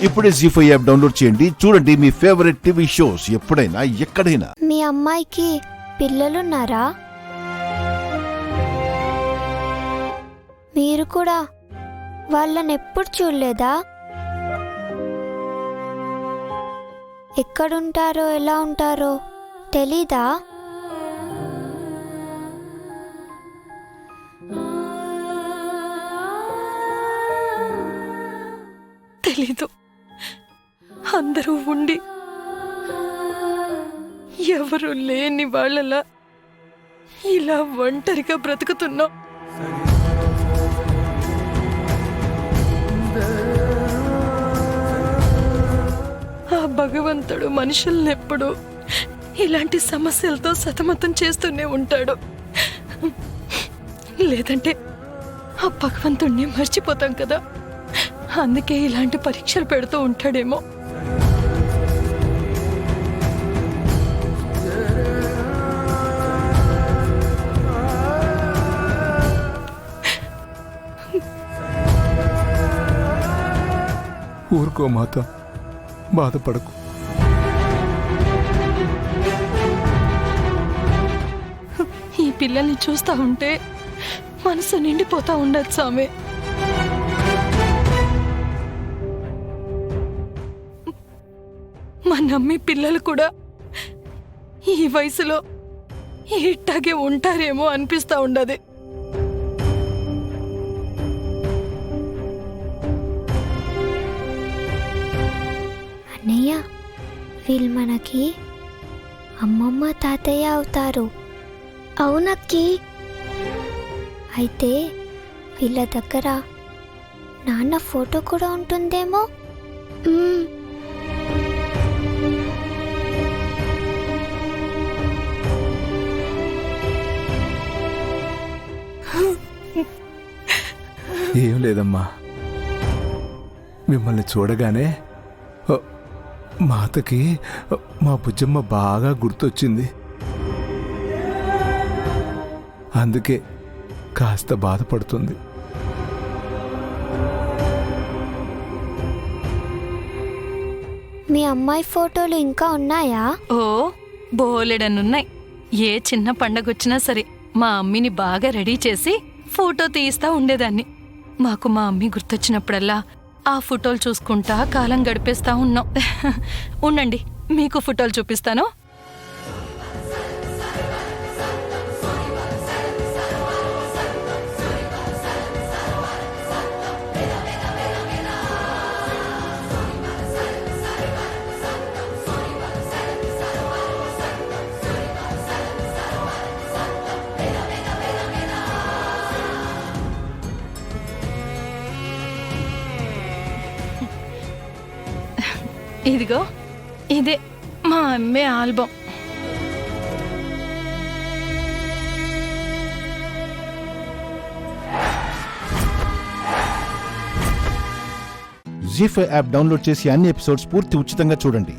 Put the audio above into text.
ఇప్పుడే జీ5 app download చేయండి. చూడండి మీ ఫేవరెట్ టీవీ షోస్ ఎప్పుడైనా ఎక్కడైనా. మీ అమ్మాయికి పిల్లలున్నారా? మీరు కూడా వాళ్ళని ఎప్పుడు చూడలేదా? ఎక్కడుంటారో ఎలా ఉంటారో తెలీదా? తెలీదు. అందరూ ఉండి ఎవరు లేని వాళ్ళలా ఇలా ఒంటరిగా బ్రతుకుతున్నాం. ఆ భగవంతుడు మనుషుల్నెప్పుడు ఇలాంటి సమస్యలతో సతమతం చేస్తూనే ఉంటాడు. లేదంటే ఆ భగవంతుణ్ణి మర్చిపోతాం కదా. అందుకే ఇలాంటి పరీక్షలు పెడుతూ ఉంటాడేమో. ఊరుకో మాత, బాధపడకు. ఈ పిల్లల్ని చూస్తా ఉంటే మనసు నిండిపోతా ఉండదు స్వామి. మా నమ్మి పిల్లలు కూడా ఈ వయసులో ఇట్టాగే ఉంటారేమో అనిపిస్తా ఉండదు. అన్నయ్య, వీళ్ళు మనకి అమ్మమ్మ తాతయ్య అవుతారు. అవునక్కి. అయితే వీళ్ళ దగ్గర నాన్న ఫోటో కూడా ఉంటుందేమో. ఏం లేదమ్మా, మిమ్మల్ని చూడగానే మాతకి మా బుజ్జమ్మ బాగా గుర్తొచ్చింది. అందుకే కాస్త బాధపడుతుంది. మీ అమ్మాయి ఫోటోలు ఇంకా ఉన్నాయా? ఓ, బోలెడనున్నాయి. ఏ చిన్న పండగొచ్చినా సరే మా అమ్మిని బాగా రెడీ చేసి ఫోటో తీయిస్తా ఉండేదాన్ని. మాకు మా అమ్మి గుర్తొచ్చినప్పుడల్లా ఆ ఫోటోలు చూసుకుంటా కాలం గడిపేస్తా ఉన్నాం. ఉండండి, మీకు ఫోటోలు చూపిస్తాను. ఇదిగో, ఇదే మా అమ్మే ఆల్బమ్. జీ5 యాప్ డౌన్లోడ్ చేసి అన్ని ఎపిసోడ్స్ పూర్తి ఉచితంగా చూడండి.